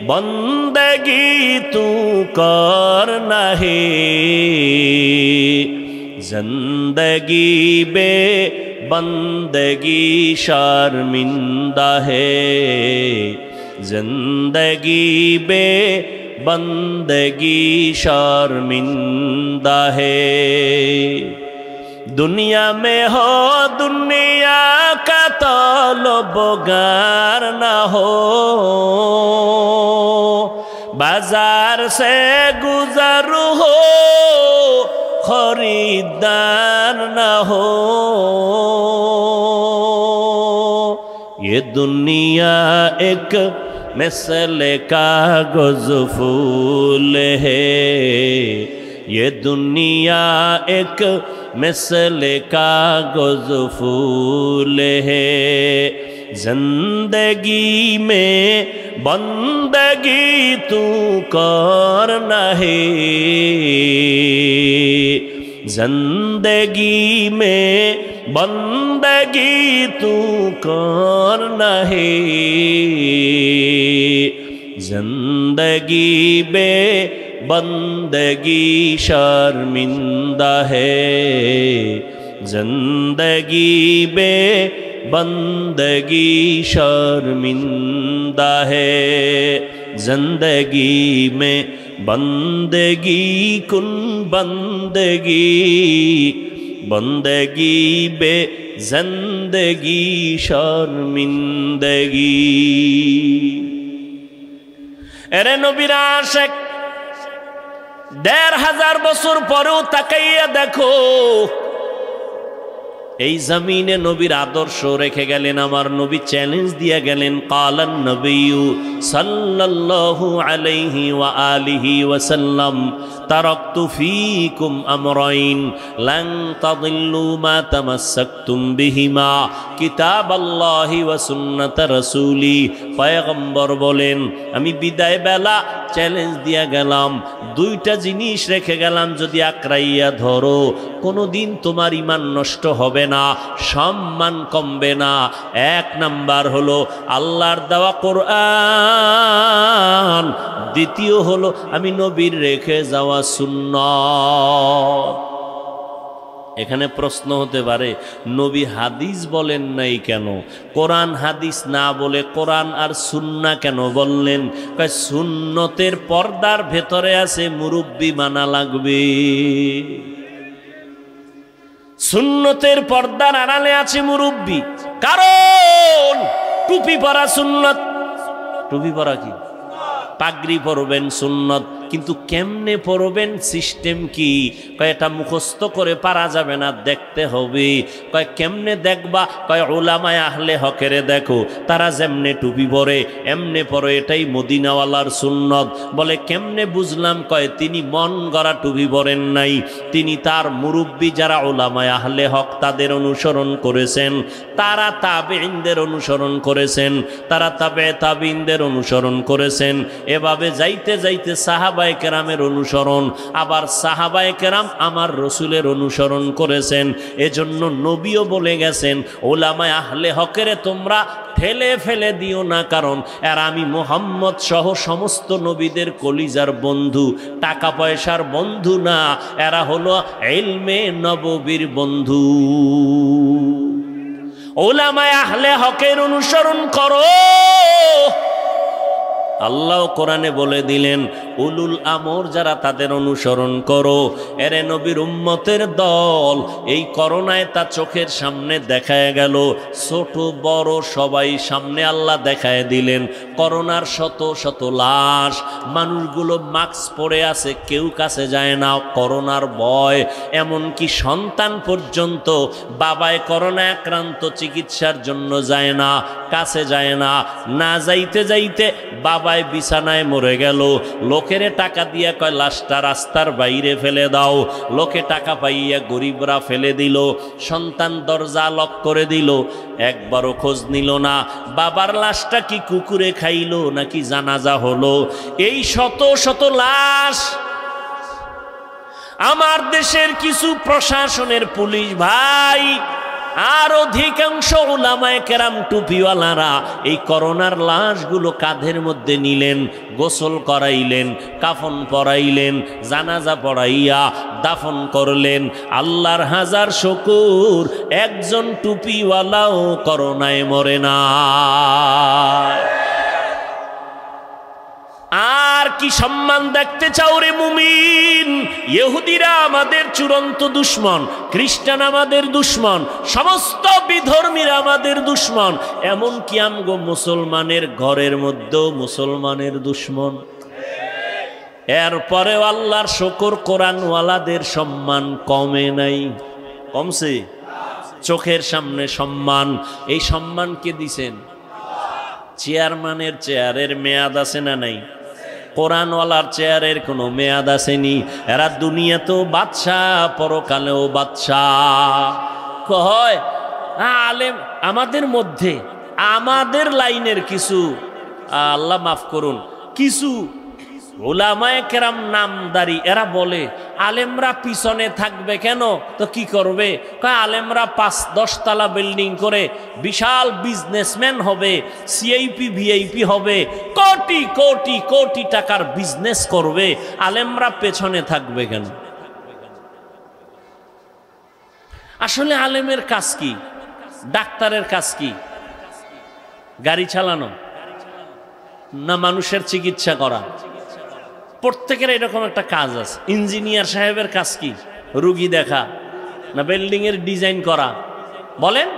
बंदगी तू करना है, जिंदगी बे बंदगी शर्मिंदा है, जिंदगी बे बंदगी शर्मिंदा है। दुनिया में हो दुनिया का तलबगार न हो, बाजार से गुजर हो खरीदार न हो। ये दुनिया एक मिसले कागज फूल है, ये दुनिया एक मिसले कागज फूल है। जिंदगी में बंदगी तू करना है, जिंदगी में बंदगी तू करना है, जिंदगी बे बंदगी शर्मिंदा है, जिंदगी बे बंदगी शर्मिंदा है। जिंदगी में बंदगी कुन बंदगी, बंदगी बे जिंदगी शर्मिंदगी। एरे नबीर आशिक 1500 বছর পরেও তাকাইয়া দেখো, এই জমিনে নবীর আদর্শ রেখে গেলেন। আমার নবী চ্যালেঞ্জ দিয়ে গেলেন, কালান নবিয়্যু সাল্লাল্লাহু আলাইহি ওয়া আলিহি ওয়াসাল্লাম, তারাকতু ফীকুম আমরাইন লান তাদিল্লু মা তামাসসাকতুম বিহিমা কিতাবাল্লাহি ওয়া সুন্নাত রাসূলি। পয়গম্বর বলেন, আমি বিদায় বেলা চ্যালেঞ্জ দিয়া গেলাম, দুইটা জিনিস রেখে গেলাম, যদি আঁকড়াইয়া ধরো কোনোদিন তোমার ঈমান নষ্ট হবে না, সম্মান কমবে না। এক নাম্বার হলো আল্লাহর দেওয়া কোরআন, দ্বিতীয় হলো আমি নবীর রেখে যাওয়া সুন্নাত। এখানে প্রশ্ন হতে পারে, নবী হাদিস বলেন নাই কেন, কোরআন হাদিস না বলে কোরআন আর সুন্না কেন বললেন? সুন্নতের পর্দার ভেতরে আছে মুরব্বি মানা লাগবে, সুন্নতের পর্দার আড়ালে আছে মুরব্বি। কারণ টুপি পরা সুন্নত, টুপি পরা কি, পাগড়ি পরবেন সুন্নত, কিন্তু কেমনে পরবেন, সিস্টেম কি? কয় এটা মুখস্থ করে পারা যাবে না, দেখতে হবে। কয় কেমনে দেখবা? কয় উলামায়ে আহলে হকেরে দেখো, তারা যেমনে টুপি পরে এমনে পরে, এটাই মদিনাওয়ালার সুন্নত। বলে কেমনে বুঝলাম? কয় তিনি মন গড়া টুপি পরেন নাই, তিনি তার মুরব্বী যারা উলামায়ে আহলে হক তাদের অনুসরণ করেছেন, তারা তাবেঈনদের অনুসরণ করেছেন, তারা তাবেঈনদের অনুসরণ করেছেন। এভাবে যাইতে যাইতে সাহাবায়ে কেরামের অনুসরণ, আবার সাহাবায়ে কেরাম আমার রসুলের অনুসরণ করেছেন। এজন্য নবীও বলে গেছেন, উলামায়ে আহলে হকের তোমরা ঠেলে ফেলে দিও না, কারণ এরা আমি মুহাম্মদ সহ সমস্ত নবীদের কলিজার বন্ধু, টাকা পয়সার বন্ধু না, এরা হলো ইলমে নববীর বন্ধু। উলামায়ে আহলে হকের অনুসরণ করো। আল্লাহ কোরআনে বলে দিলেন, উলুল আমর যারা তাদের অনুসরণ করো। এরে নবীর উম্মতের দল, এই করোনায় তা চোখের সামনে দেখায় গেল, ছোট বড় সবাই সামনে আল্লাহ দেখায় দিলেন। করোনার শত শত লাশ, মানুষগুলো মাস্ক পরে আছে, কেউ কাছে যায় না, করোনার ভয়। এমনকি সন্তান পর্যন্ত বাবায় করোনা আক্রান্ত, চিকিৎসার জন্য যায় না, কাছে যায় না। না যাইতে যাইতে বাবায় বিছানায় মরে গেল, লোকেরে টাকা দিয়া কয় লাশটা রাস্তার বাইরে ফেলে দাও। লোকে টাকা পাইয়া গরিবরা ফেলে দিল, সন্তান দরজা লক করে দিল, একবারও খোঁজ নিল না বাবার লাশটা কি কুকুরে খাইলো নাকি জানাজা হলো। এই শত শত লাশ আমার দেশের কিছু প্রশাসনের পুলিশ ভাই আর অধিকাংশ উলামায়ে কেরাম টুপিওয়ালারা এই করোনার লাশগুলো কাঁধের মধ্যে নিলেন, গোসল করাইলেন, কাফন পরাইলেন, জানাজা পড়াইয়া দাফন করলেন। আল্লাহর হাজার শুকর, একজন টুপিওয়ালাও করোনায় মরে না। আর কি সম্মান দেখতে চাও রে মুমিন? ইহুদিরা আমাদের চূড়ান্ত দুশমন, খ্রিস্টান আমাদের দুশমন, সমস্ত বিধর্মীরা আমাদের দুশমন, এমনকি আমগো মুসলমানের ঘরের মধ্যেও মুসলমানের দুশমন। এরপরেও আল্লাহর শুকর, কোরআনওয়ালাদের সম্মান কমে নাই, কমছে? চোখের সামনে সম্মান। এই সম্মান কে দিছেন? চেয়ারম্যানের চেয়ারের মেয়াদ আছে না নাই? কোরআনওয়ালার চেয়ারের কোনো মেয়াদ আসেনি। এরা দুনিয়াতেও বাদশাহ, পরকালেও বাদশাহ। কয় আলেম আমাদের মধ্যে, আমাদের লাইনের কিছু, আল্লাহ মাফ করুন, কিছু উলামায়ে কেরাম নামদারি, এরা বলে আলেমরা পিছনে থাকবে কেন? তো কি করবে? কয় আলেমরা 5-10 তলা বিল্ডিং করে বিশাল বিজনেসম্যান হবে, সিআইপি ভিআইপি হবে, কোটি কোটি কোটি টাকার বিজনেস করবে, আলেমরা পেছনে থাকবে কেন? আসলে আলেমের কাজ কি? ডাক্তারের কাজ কি? গাড়ি চালানো না মানুষের চিকিৎসা করা? প্রত্যেকের এরকম একটা কাজ আছে। ইঞ্জিনিয়ার সাহেবের কাজ কি? রুগী দেখা না বিল্ডিং এর ডিজাইন করা? বলেন।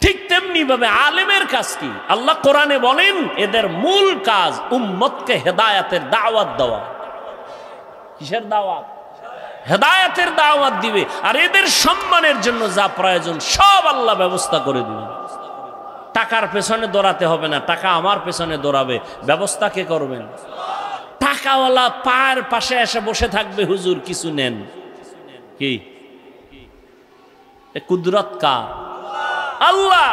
ঠিক তেমনি ভাবে আলেমের কাজ কি? আল্লাহ কোরআনে বলেন এদের মূল কাজ উম্মতকে হেদায়েতের দাওয়াত দেওয়া। কিসের দাওয়াত? হেদায়েতের দাওয়াত দিবে। আর এদের সম্মানের জন্য যা প্রয়োজন সব আল্লাহ ব্যবস্থা করে দিবে। টাকার পেছনে দৌড়াতে হবে না, টাকা আমার পেছনে দৌড়াবে। ব্যবস্থা কে করবেন? টাকাওয়ালা পায়ের পাশে এসে বসে থাকবে, হুজুর কিছু নেন। কি কুদরত কার? আল্লাহ।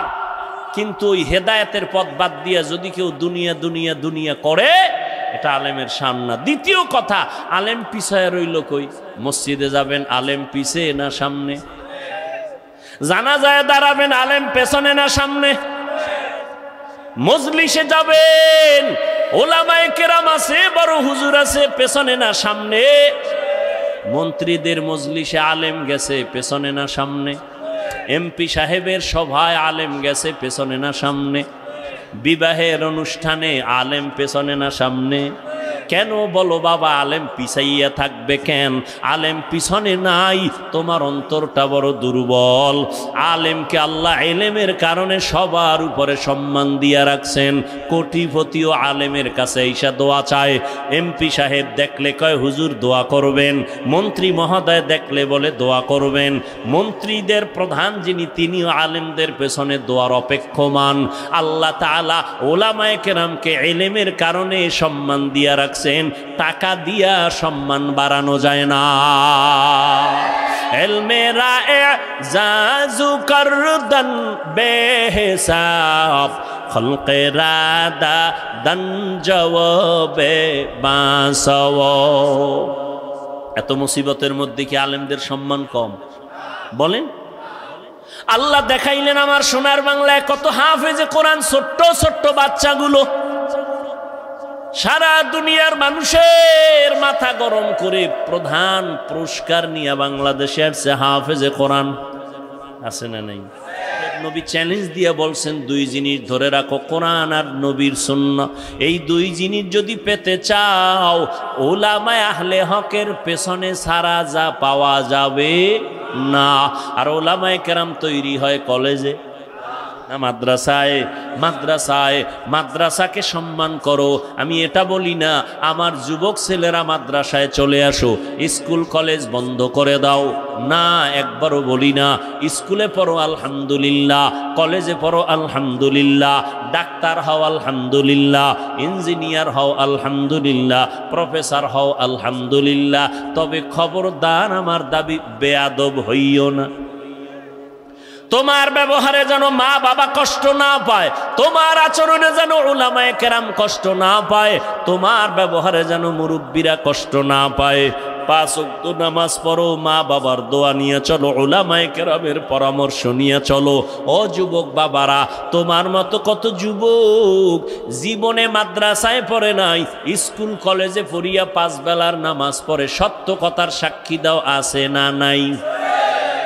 কিন্তু ওই হেদায়েতের পথ বাদ দিয়া যদি কেউ দুনিয়া দুনিয়া দুনিয়া করে, এটা আলেমের শান না। দ্বিতীয় কথা, আলেম পিছায় রইল কই? মসজিদে যাবেন, আলেম পিছে না সামনে? জানাজায় দাঁড়াবেন, আলেম পেছনে না সামনে? মজলিসে যাবেন, ওলামায়ে কেরাম আছে, বড় হুজুর আছে, পেছনে না সামনে? মন্ত্রীদের মজলিসে আলেম গেছে, পেছনে না সামনে? এমপি সাহেবের সভায় আলেম গেছে, পেছনে না সামনে? বিবাহের অনুষ্ঠানে আলেম পেছনে না সামনে? কেন বলো বাবা, আলেম পিছাইয়া থাকবে কেন? আলেম পিছনে নাই, তোমার অন্তরটা বড় দুর্বল। আলেমকে আল্লাহ এলেমের কারণে সবার উপরে সম্মান দিয়া রাখছেন। কোটিপতিও আলেমের কাছে ঈশা দোয়া চায়। এমপি সাহেব দেখলে কয় হুজুর দোয়া করবেন, মন্ত্রী মহোদয় দেখলে বলে দোয়া করবেন। মন্ত্রীদের প্রধান যিনি, তিনিও আলেমদের পেছনে দোয়ার অপেক্ষমান। আল্লাহ তাআলা ওলামায়ে কেরামকে এলেমের কারণে সম্মান দিয়া রাখছেন। টাকা দিয়া সম্মান বাড়ানো যায় না। এলমেরা এজাজু করদন বেহিসাব, খলকেরা দান জওয়াবে বাসও। এত মুসিবতের মধ্যে কি আলেমদের সম্মান কম? বলেন। আল্লাহ দেখাইলেন আমার সোনার বাংলায় কত হাফেজে কোরআন, ছোট্ট ছোট্ট বাচ্চাগুলো সারা দুনিয়ার মানুষের মাথা গরম করে প্রধান পুরস্কার নিয়ে বাংলাদেশে আসছে হাফেজে কোরআন। আছে না নাই? নবী চ্যালেঞ্জ দিয়ে বলছেন 2 জিনিস ধরে রাখো, কোরআন আর নবীর সুন্নাহ। এই 2 জিনিস যদি পেতে চাও, উলামায়ে আহলে হকের পেছনে ছাড়া যা পাওয়া যাবে না। আর উলামায়ে কেরাম তৈরি হয় কলেজে না মাদ্রাসায়? মাদ্রাসায়। মাদ্রাসাকে সম্মান করো। আমি এটা বলি না আমার যুবক ছেলেরা মাদ্রাসায় চলে আসো, স্কুল কলেজ বন্ধ করে দাও, না, একবারও বলি না। স্কুলে পড়ো আলহামদুলিল্লাহ, কলেজে পড়ো আলহামদুলিল্লাহ, ডাক্তার হও আলহামদুলিল্লাহ, ইঞ্জিনিয়ার হও আলহামদুলিল্লাহ, প্রফেসর হও আলহামদুলিল্লাহ। তবে খবরদার আমার দাবি বেয়াদব হইও না। তোমার ব্যবহারে যেন মা বাবা কষ্ট না পায়, তোমার আচরণে যেন উলামায়ে কেরাম কষ্ট না পায়, তোমার ব্যবহারে যেন মুরব্বীরা কষ্ট না পায়। 5 ওয়াক্ত নামাজ পড়ো, মা বাবার দোয়া নিয়ে চলো, উলামায়ে কেরামের পরামর্শ নিয়ে চলো। ও যুবক বাবারা, তোমার মতো কত যুবক জীবনে মাদ্রাসায় পড়ে নাই, স্কুল কলেজে পড়িয়া 5 বেলার নামাজ পড়ে। সত্য কথার সাক্ষী দাও, আছে না নাই?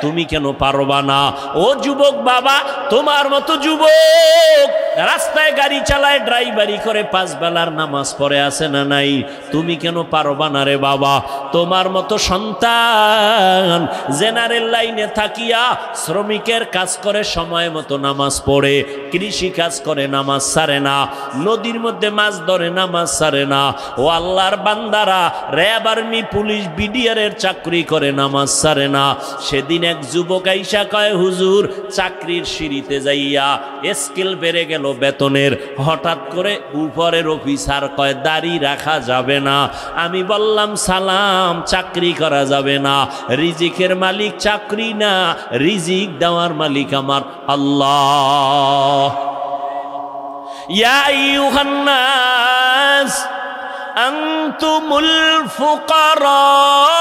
তুমি কেন পারবা না? ও যুবক বাবা, তোমার মতো যুবক রাস্তায় গাড়ি চালায়, ড্রাইভারি করে, 5 বেলার নামাজ পড়ে, আছে না নাই? তুমি কেন পারবা না রে বাবা? তোমার মতো সন্তান জেনারেল লাইনে থাকিয়া শ্রমিকের কাজ করে, সময় মতো নামাজ পড়ে, কৃষি কাজ করে, নামাজ ছাড়ে না, নদীর মধ্যে মাছ ধরে, নামাজ ছাড়ে না। ও আল্লাহর বান্দারা, র্যাব, আর্মি, পুলিশ, বিডিআরের চাকরি করে, নামাজ ছাড়ে না। সেদিন এক যুবক আইসা কয়, হুজুর চাকরির সিঁড়িতে যাইয়া স্কেল বেড়ে গেল বেতনের, হঠাৎ করে উপরের অফিসার কয় দাড়ি রাখা যাবে না। আমি বললাম সালাম, চাকরি করা যাবে না, রিজিকের মালিক চাকরি না, রিজিক দেওয়ার মালিক আমার আল্লাহ। ইয়া আইয়ুহান নাস আনতুমুল ফুকারাউ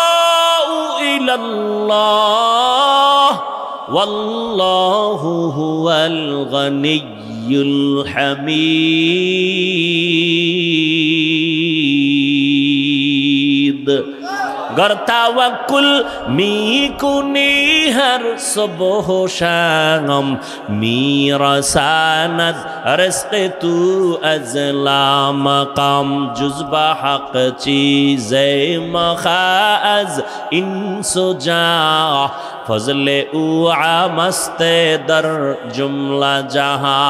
ইলাল্লাহ ওয়াল্লাহু হুয়াল গনিয়্যুল হামিদ। गर तवक्कुल मी कुनी हर सुबह शाम, मीरा सानद रिज़्क़ तू अज़ला मकाम, जुज़्बा हक़ चीज़े मखाज़ इंसुजा, फजले उआ मस्ते दर जुमला जहा।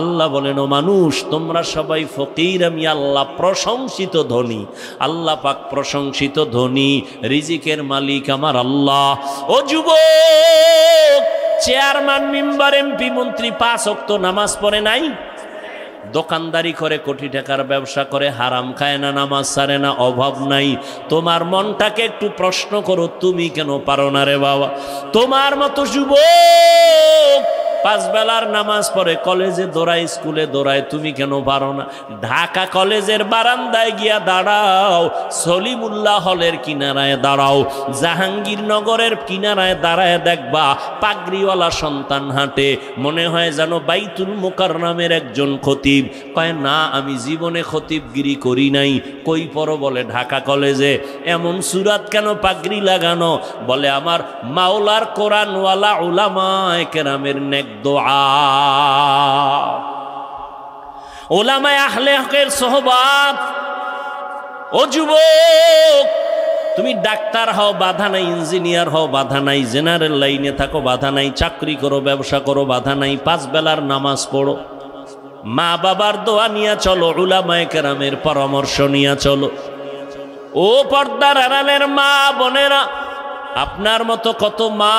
আল্লাহ বলেন, ও মানুষ, তোমরা সবাই ফকির, আমি আল্লাহ প্রশংসিত ধনী। আল্লাহ পাক প্রশংসিত ধনী, রিজিকের মালিক আমার আল্লাহ। ও যুবক, চেয়ারম্যান, মেম্বার, এমপি, মন্ত্রী 5 ওয়াক্ত নামাজ পড়ে নাই, দোকানদারি করে, কোটি টাকার ব্যবসা করে, হারাম খায় না, নামাজ ছাড়ে না, অভাব নাই। তোমার মনটাকে একটু প্রশ্ন করো, তুমি কেন পারো না রে বাবা? তোমার মতো যুবক 5 বেলার নামাজ পড়ে, কলেজে দৌড়ায়, স্কুলে দৌড়ায়, তুমি কেন পারো না? ঢাকা কলেজের বারান্দায় গিয়া দাঁড়াও, সলিমুল্লাহ হলের কিনারায় দাঁড়াও, জাহাঙ্গীরনগরের কিনারায় দাঁড়ায়, দেখবা পাগড়িওয়ালা সন্তান হাঁটে, মনে হয় যেন বাইতুল মুকাররমের একজন খতিব। কয় না, আমি জীবনে খতিবগিরি করি নাই। কই পড়ো? বলে ঢাকা কলেজে। এমন সুরাত কেন পাগড়ি লাগানো? বলে আমার মাওলার কোরআনওয়ালা উলামায়ে কেরামের নেক দোয়া, উলামায়ে আহলে হকের সোহবাত। ও যুবক, তুমি ডাক্তার হও, বাধা নাই, ইঞ্জিনিয়ার হও, বাধা নাই, জেনারেল লাইনে থাকো, বাধা নাই, চাকরি করো, ব্যবসা করো, বাধা নাই, 5 বেলার নামাজ পড়ো, মা বাবার দোয়া নিয়ে চলো, উলামায়ে কেরামের পরামর্শ নিয়ে চলো। ও পর্দার আড়ালের মা বোনেরা, আপনার মতো কত মা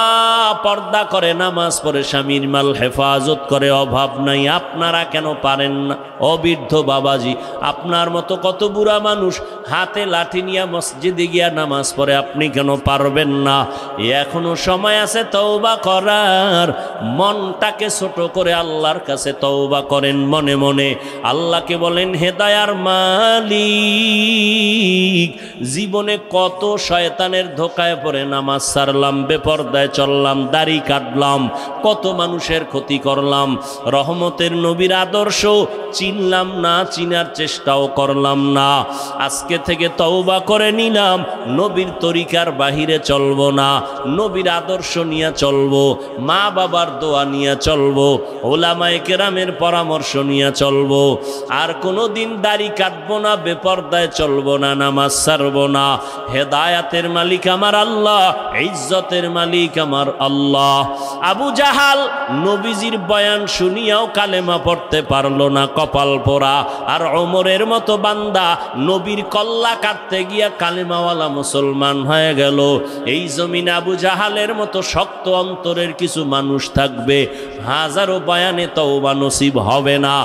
পর্দা করে, নামাজ পড়ে, স্বামীর মাল হেফাজত করে, অভাব নাই, আপনারা কেন পারেন না? অবৃদ্ধ বাবাজি, আপনার মতো কত বুড়া মানুষ হাতে লাঠি নিয়ে মসজিদে গিয়া নামাজ পড়ে, আপনি কেন পারবেন না? এখনো সময় আছে তওবা করার। মনটাকে ছোট করে আল্লাহর কাছে তওবা করেন মনে মনে। আল্লাহকে বলেন, হে দয়ার মালিক, জীবনে কত শয়তানের ধোকায় পড়ে নামাজ ছাড়লাম, বেপরদায় চললাম, দাড়ি কাটলাম, কত মানুষের ক্ষতি করলাম, রহমতের নবীর আদর্শ চিনলাম না, চিনার চেষ্টাও করলাম না। আজকে থেকে তওবা করে নিলাম, নবীর তরিকার বাহিরে চলবো না, নবীর আদর্শ নিয়ে চলবো, মা বাবার দোয়া নিয়ে চলবো, উলামায়ে কেরামের পরামর্শ নিয়ে চলবো। আর কোনোদিন দাড়ি কাটবো না, বেপরদায় চলবো না, নামাজ ছাড়বো না। হেদায়াতের মালিক আমার আল্লাহ, ইজ্জতের মালিক আমার আল্লাহ। আবু জাহাল নবীজির বয়ান শুনিয়াও কালেমা পড়তে পারলো না, কপাল পোড়া। আর ওমরের মতো বান্দা নবীর কল্লা কাটতে গিয়া কালেমাওয়ালা মুসলমান হয়ে গেল। এই জমিন আবু জাহালের মতো শক্ত অন্তরের কিছু মানুষ থাকবে, হাজারো বয়ানে তওবা নসিব হবে না।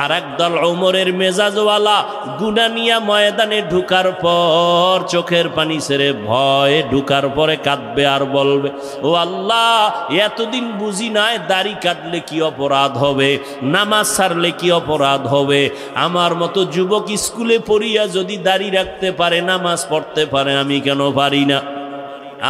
আর একদল ওমরের মেজাজওয়ালা গুনাহ নিয়া ময়দানে ঢুকার পর চোখের পানি ছেড়ে ভয়ে ঢুকার পরে কাঁদবে আর বলবে, ও আল্লাহ, এতদিন বুঝি নাই দাড়ি কাটলে কি অপরাধ হবে, নামাজ ছাড়লে কি অপরাধ হবে। আমার মতো যুবক স্কুলে পড়িয়া যদি দাড়ি রাখতে পারে, নামাজ পড়তে পারে, আমি কেন পারি না?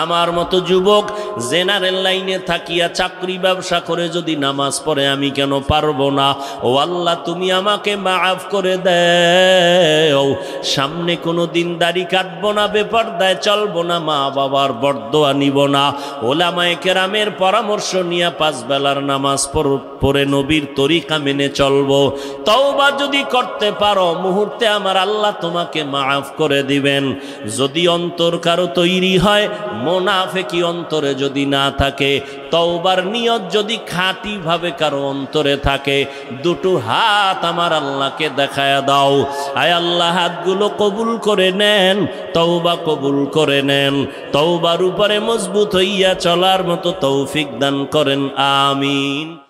আমার মতো যুবক জেনারেল লাইনে থাকিয়া চাকরি ব্যবসা করে যদি নামাজ পড়ে, আমি কেন পারবো না? ও আল্লাহ, তুমি আমাকে মাফ করে দাও। সামনে কোনো দিন দাড়ি কাটবো না, বেপরদায় চলবো না, মা বাবার বরদোয়া নিব না, ওলামায়ে কেরামের পরামর্শ নিয়ে 5 বেলার নামাজ পড়ে নবীর তরিকা মেনে চলবো। তওবা যদি করতে পারো, মুহূর্তে আমার আল্লাহ তোমাকে মাফ করে দিবেন। যদি অন্তর কারো তৈরি হয়, মুনাফিকি অন্তরে যদি না থাকে, তওবার নিয়ত যদি খাঁটি ভাবে কারো অন্তরে থাকে, দুটো হাত আমার আল্লাহকে দেখায়া দাও। আয় আল্লাহ, হাতগুলো কবুল করে নেন, তওবা কবুল করে নেন, তওবার উপরে মজবুত হইয়া চলার মতো তৌফিক দান করেন, আমিন।